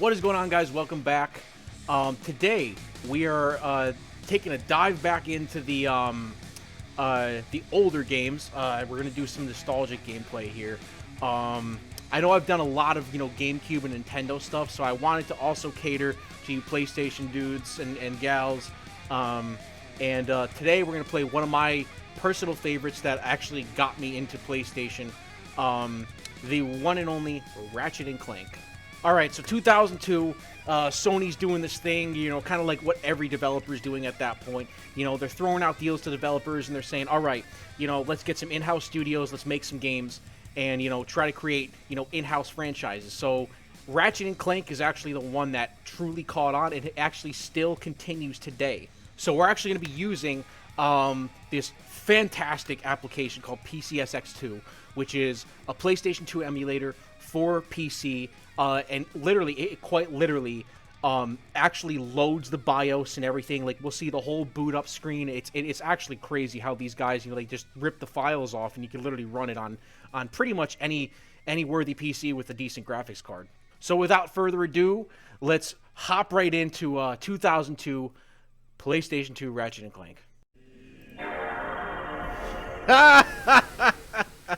What is going on, guys? Welcome back. Today we are taking a dive back into the older games. We're gonna do some nostalgic gameplay here. I know I've done a lot of GameCube and Nintendo stuff, so I wanted to also cater to you PlayStation dudes and gals. Today we're gonna play one of my personal favorites that actually got me into PlayStation, the one and only Ratchet and Clank. Alright, so 2002, Sony's doing this thing, kind of like what every developer is doing at that point. They're throwing out deals to developers and they're saying, alright, let's get some in-house studios, let's make some games, and, try to create, in-house franchises. So, Ratchet and Clank is actually the one that truly caught on, and it actually still continues today. So we're actually going to be using this fantastic application called PCSX2, which is a PlayStation 2 emulator for PC, and literally, it quite literally actually loads the BIOS and everything. Like, we'll see the whole boot up screen. It's actually crazy how these guys, they just rip the files off, and you can literally run it on pretty much any worthy PC with a decent graphics card. So without further ado, let's hop right into 2002 PlayStation 2 Ratchet and Clank.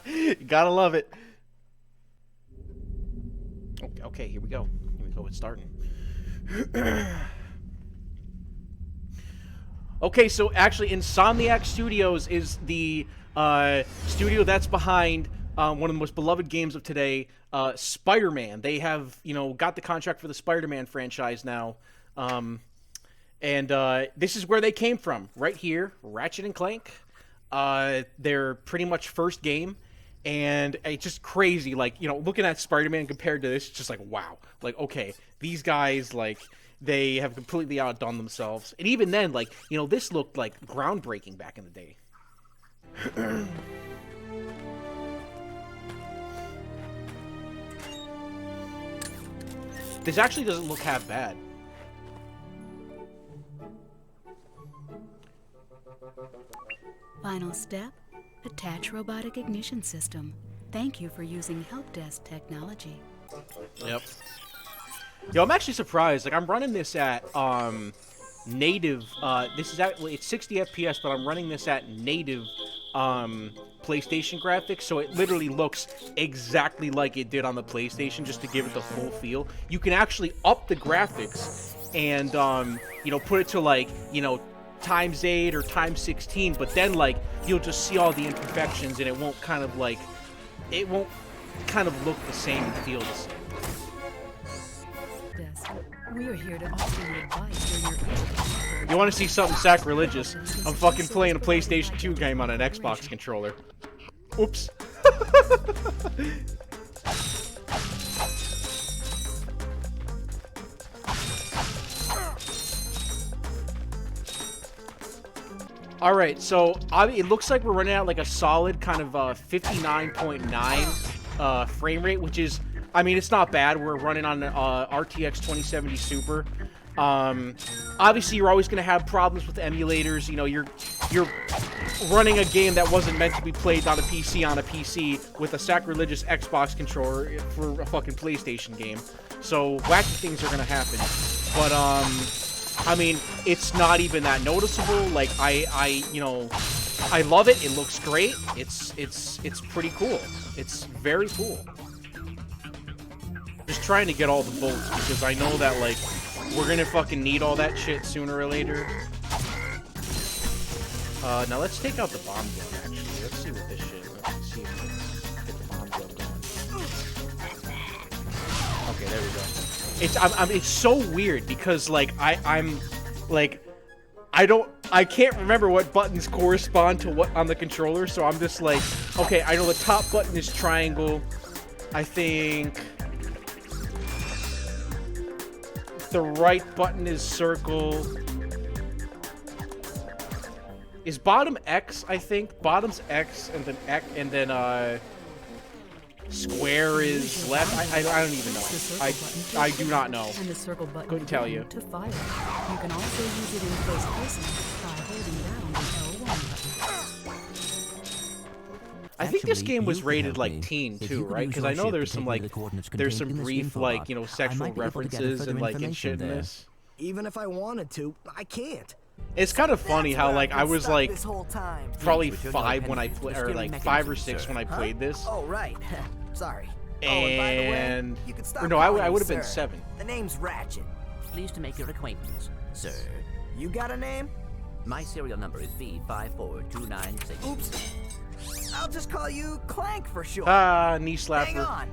You gotta love it. Okay, here we go. It's starting. Okay, so actually, Insomniac Studios is the studio that's behind one of the most beloved games of today, Spider-Man. They have, got the contract for the Spider-Man franchise now. This is where they came from, right here, Ratchet and Clank. Their pretty much first game. And it's just crazy, like, looking at Spider-Man compared to this, it's just like, wow. Like, okay, these guys, like, they have completely outdone themselves. And even then, like, this looked, like, groundbreaking back in the day. This actually doesn't look half bad. Final step. Attach robotic ignition system. Thank you for using help desk technology. Yep. Yo, I'm actually surprised. Like, I'm running this at native. This is it's 60 FPS, but I'm running this at native PlayStation graphics, so it literally looks exactly like it did on the PlayStation, just to give it the full feel. You can actually up the graphics and put it to, like, times 8 or times 16, but then, like, you'll just see all the imperfections, and it won't kind of look the same and feel the same. Yes, we are here to offer you advice during your You want to see something sacrilegious? I'm fucking playing a PlayStation 2 game on an Xbox controller. Oops. Alright, so it looks like we're running out like a solid kind of 59.9 frame rate, which is, I mean, it's not bad. We're running on RTX 2070 Super. Obviously, you're always going to have problems with emulators. You're running a game that wasn't meant to be played on a PC with a sacrilegious Xbox controller for a fucking PlayStation game. So wacky things are going to happen. But, I mean, it's not even that noticeable. Like, I love it. It looks great. It's pretty cool. It's very cool. Just trying to get all the bolts, because I know that, like, we're gonna fucking need all that shit sooner or later. Now let's take out the bomb gun, actually. Let's see what this shit is. Let's see if we can get the bomb gun going. Okay, there we go. It's so weird because, like, I can't remember what buttons correspond to what on the controller, so I'm just like, okay, I know the top button is triangle. I think the right button is circle. Is bottom X, I think. Bottom's X, and then square is left. I don't even know. I do not know. And the circle button couldn't tell you. To fire. You can also use it in close person by holding down the L1 button. I think this Actually, game was you could rated help like me. teen If too, you could right? use Because your I know ship there's to some take me like to the coordinates there's some contained in this brief info like box, you know I sexual might be able to get references further and like and information shit in there. this. Even if I wanted to, I can't. It's kind of funny That's how where like I've I been was stuck like this whole time. probably Yes, with your 5 dog when I Henry, played, the or steering like 5 or mechanism, 6 sir. when I Huh? played this. Oh, right. Sorry. Oh, and by the way, And you can stop or no, calling I me would have been sir. 7. The name's Ratchet. Pleased to make your acquaintance, sir. You got a name? My serial number is B54296. Oops. I'll just call you Clank for short. Knee Hang slapper. on.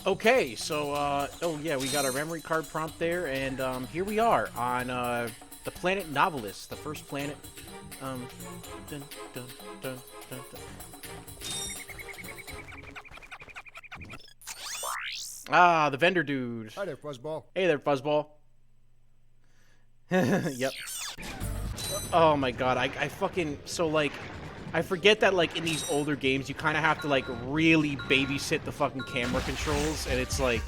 Okay, so oh yeah, we got our memory card prompt there, and here we are on the planet Novelist, the first planet. Dun, dun, dun, dun, dun. Ah, the vendor dude. Hi there, Fuzzball. Hey there, Fuzzball. Yep. Oh my god, I fucking, so like, I forget that like in these older games you kind of have to like really babysit the fucking camera controls, and it's like,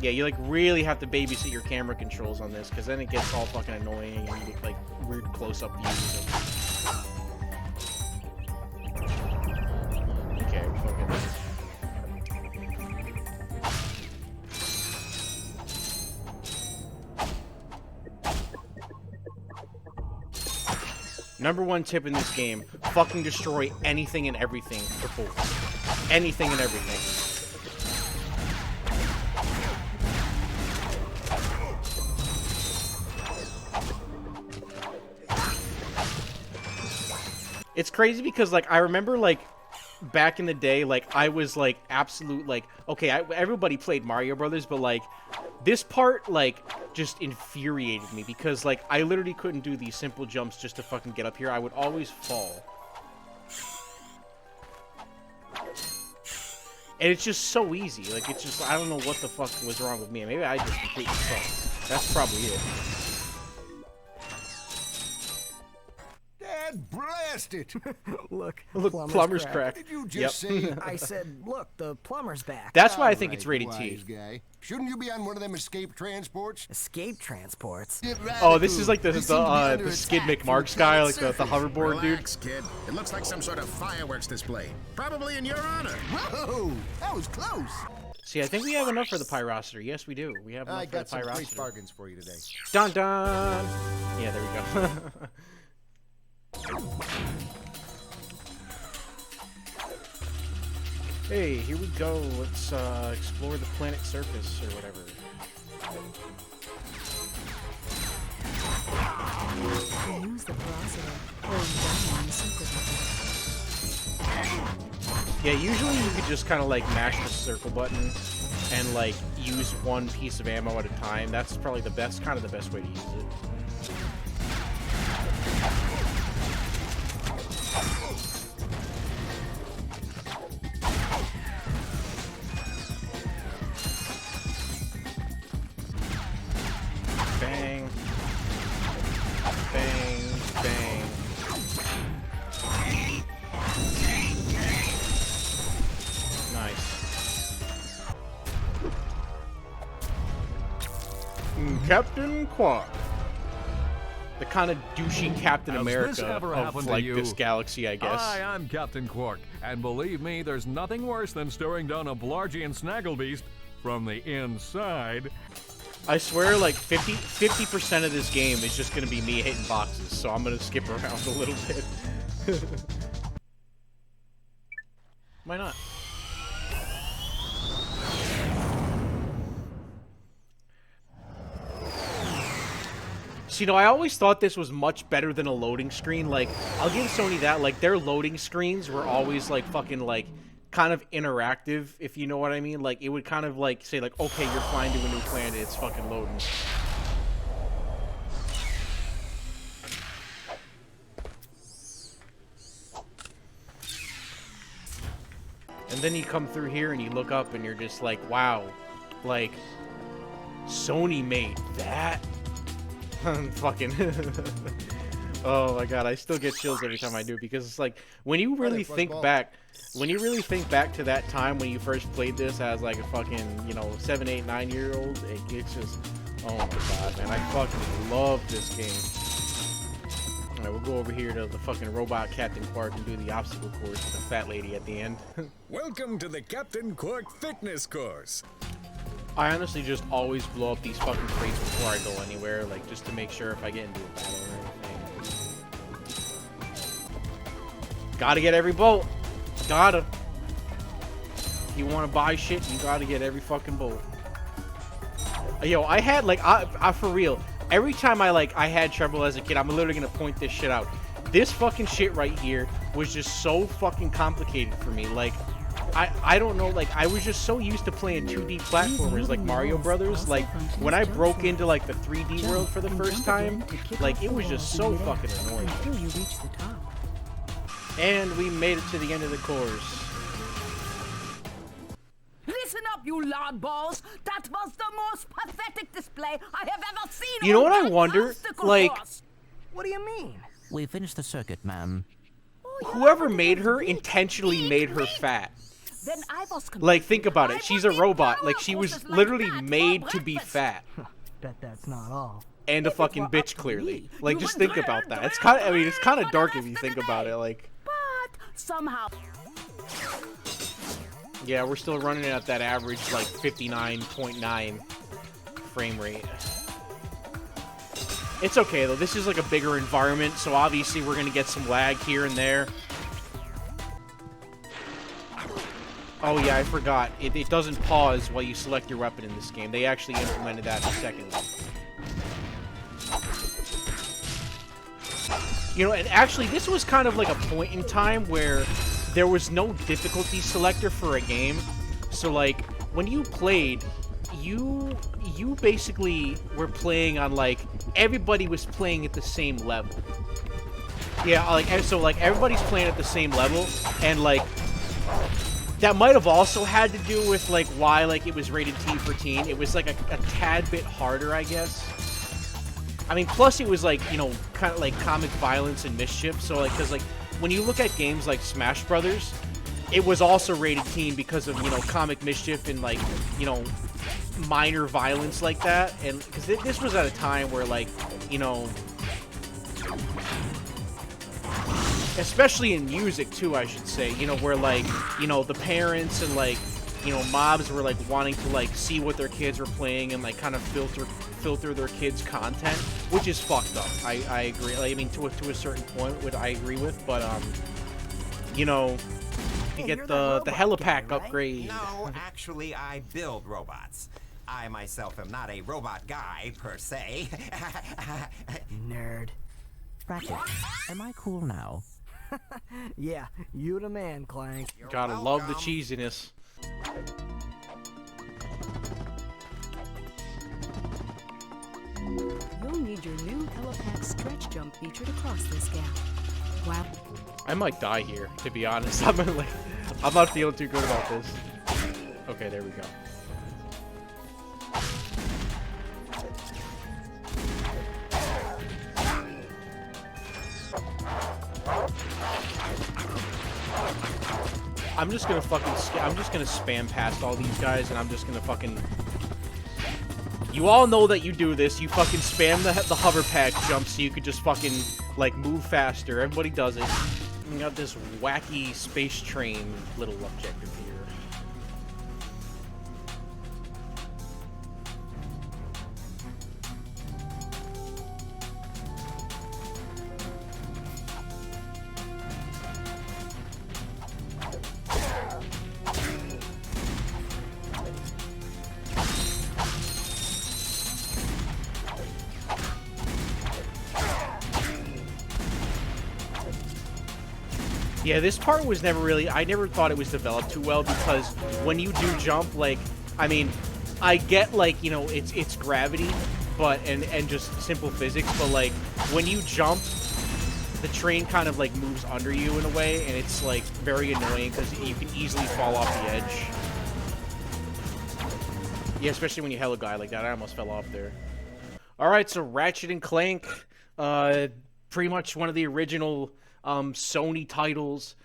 yeah, you like really have to babysit your camera controls on this, because then it gets all fucking annoying and you get like weird close-up views of... Okay, fucking... #1 tip in this game, fucking destroy anything and everything for fools. Anything and everything. It's crazy because, like, I remember, like, back in the day, like, I was, like, absolute, like, okay, everybody played Mario Brothers, but, like, this part, like, just infuriated me because, like, I literally couldn't do these simple jumps just to fucking get up here. I would always fall. And it's just so easy. Like, it's just, I don't know what the fuck was wrong with me. Maybe I just completely sucked. That's probably it. Dad, blast it! Look, Look, plumber's crack. Did you just say? I said, look, the plumber's back. That's why I think it's Alright, rated T. wise guy. Shouldn't you be on one of them escape transports? Escape transports. Oh, this is like the Skid Skid McMarks guy, like the hoverboard dude. Relax, kid. It looks like some sort of fireworks display. Probably in your honor. Whoa, that was close. See, I think we have enough for the Pyrocity. Yes, we do. We have enough I for got the some great Pyrocity. bargains for you today. Dun dun! Yeah, there we go. Hey, here we go. Let's explore the planet's surface or whatever. Use the velocity. Hold down on the circle button. Yeah, usually you could just kind of like mash the circle button and like use one piece of ammo at a time. That's probably the best, kind of the best way to use it. Bang. Bang. Bang. Nice. Captain Quark. The kind of douchey Captain Has this America ever of happened to like you? this galaxy, I guess. Hi, I'm Captain Quark, and believe me, there's nothing worse than staring down a Blargian Snagglebeast from the inside. I swear, like 50% of this game is just gonna be me hitting boxes, so I'm gonna skip around a little bit. Why not? So, you know, I always thought this was much better than a loading screen. Like, I'll give Sony that. Like, their loading screens were always, like, fucking, like, kind of interactive, if you know what I mean. Like, it would kind of, like, say, like, okay, you're flying to a new planet. It's fucking loading. And then you come through here and you look up and you're just like, wow. Like, Sony made that? Fucking oh my god, I still get chills every time I do, because it's like when you really think back to that time when you first played this as like a fucking, you know, 7, 8, 9-year-old, it's just, oh my god, man, I fucking love this game. Alright, we'll go over here to the fucking robot Captain Quark and do the obstacle course with the fat lady at the end. Welcome to the Captain Quark fitness course. I honestly just always blow up these fucking crates before I go anywhere, like, just to make sure if I get into a battle or anything. Gotta get every bolt. Gotta. You want to buy shit, you gotta get every fucking bolt. Yo, I had, like, I for real, every time I had trouble as a kid, I'm literally gonna point this shit out. This fucking shit right here was just so fucking complicated for me. Like, I don't know, like, I was just so used to playing 2D platformers like Mario Brothers. Like, when I broke into, like, the 3D world for the first time, like, it was just so fucking annoying. Until you reach the top. And we made it to the end of the course. Listen up, you loudballs! That was the most pathetic display I have ever seen. You know on what I that wonder? obstacle Like, course. What do you mean? We finished the circuit, ma'am. whoever made her intentionally made her fat. Then I was Like, think about it. I She's would a be robot. Like, power she was forces like literally that for made to be breakfast. fat. Bet that's not all. And a If it fucking were up bitch, to clearly. me, Like, you just would think about learn, that. It's kind of, I learn, mean, it's kind learn of for dark the if you rest of think the about day. it. Like, But somehow. yeah, we're still running at that average, like, 59.9 frame rate. It's okay, though. This is, like, a bigger environment, so obviously we're going to get some lag here and there. Oh, yeah, I forgot. It doesn't pause while you select your weapon in this game. They actually implemented that secondly. You know, and actually, this was kind of like a point in time where there was no difficulty selector for a game. So, like, when you played, you basically were playing on, like, everybody was playing at the same level. Yeah, like, so, like, everybody's playing at the same level, and, like, that might have also had to do with, like, why, like, it was rated T for teen. It was, like, a tad bit harder, I guess. I mean, plus it was, like, you know, kind of, like, comic violence and mischief. So, like, because, like, when you look at games like Smash Brothers, it was also rated teen because of, you know, comic mischief and, like, you know, minor violence like that. And, because this was at a time where, like, you know... especially in music too, I should say, you know, where, like, you know, the parents and, like, you know, mobs were, like, wanting to, like, see what their kids were playing and, like, kind of filter their kids' content, which is fucked up. I agree. Like, I mean, to a certain point, what I agree with, but you know, you Hey, get you're the that robot helipack guy, right? upgrade. No, actually, I build robots. I myself am not a robot guy, per se. Nerd. Ratchet, am I cool now? Yeah, you the man, Clank. Gotta love the cheesiness. You'll need your new helipack stretch jump feature to cross this gap. Wow. I might die here, to be honest. I'm not feeling too good about this. Okay, there we go. I'm just gonna fucking I'm just gonna spam past all these guys, and I'm just gonna fucking... You all know that you do this. You fucking spam the hover pack jump so you could just fucking, like, move faster. Everybody does it. We got this wacky space train little objective here. Yeah, this part was never really... I never thought it was developed too well, because when you do jump, like... I mean, I get, like, you know, it's gravity, but... And just simple physics, but, like, when you jump, the train kind of, like, moves under you in a way, and it's, like, very annoying, because you can easily fall off the edge. Yeah, especially when you hella guy like that. I almost fell off there. Alright, so Ratchet and Clank. Pretty much one of the original... Sony titles.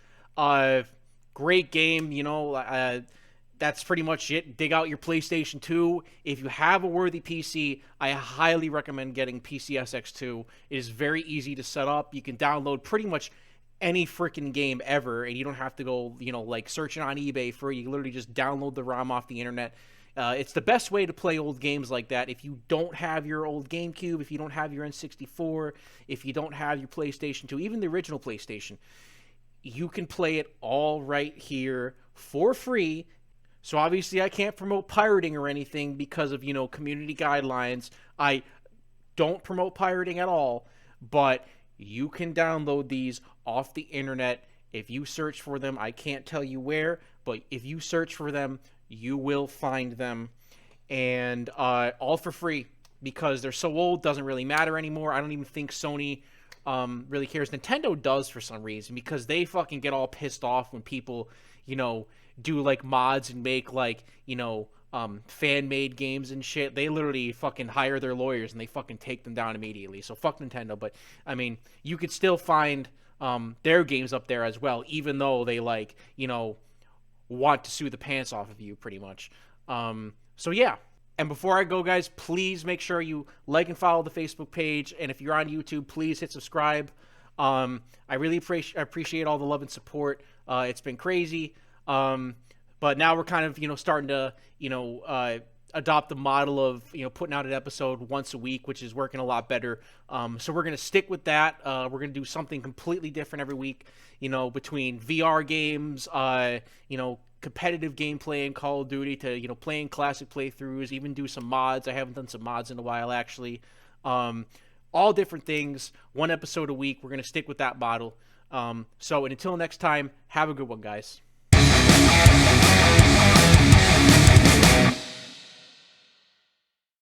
Great game, you know, that's pretty much it. Dig out your PlayStation 2. If you have a worthy PC, I highly recommend getting PCSX2. It is very easy to set up. You can download pretty much any freaking game ever, and you don't have to go, like searching on eBay for it. You literally just download the ROM off the internet. It's the best way to play old games like that. If you don't have your old GameCube, if you don't have your N64, if you don't have your PlayStation 2, even the original PlayStation, you can play it all right here for free. So obviously I can't promote pirating or anything because of, community guidelines. I don't promote pirating at all, but you can download these off the internet. If you search for them, I can't tell you where, but if you search for them, you will find them, and all for free because they're so old, doesn't really matter anymore. I don't even think Sony really cares. Nintendo does for some reason because they fucking get all pissed off when people, do like mods and make like, fan-made games and shit. They literally fucking hire their lawyers and they fucking take them down immediately. So fuck Nintendo. But I mean, you could still find their games up there as well, even though they like, want to sue the pants off of you pretty much. So yeah. And before I go, guys, please make sure you like and follow the Facebook page. And if you're on YouTube, please hit subscribe. I really appreciate all the love and support. It's been crazy. But now we're kind of, starting to, adopt the model of, putting out an episode once a week, which is working a lot better. So we're going to stick with that. We're going to do something completely different every week, between VR games, competitive gameplay in Call of Duty to, playing classic playthroughs, even do some mods. I haven't done some mods in a while, actually. All different things, one episode a week. We're going to stick with that model. So until next time, have a good one, guys.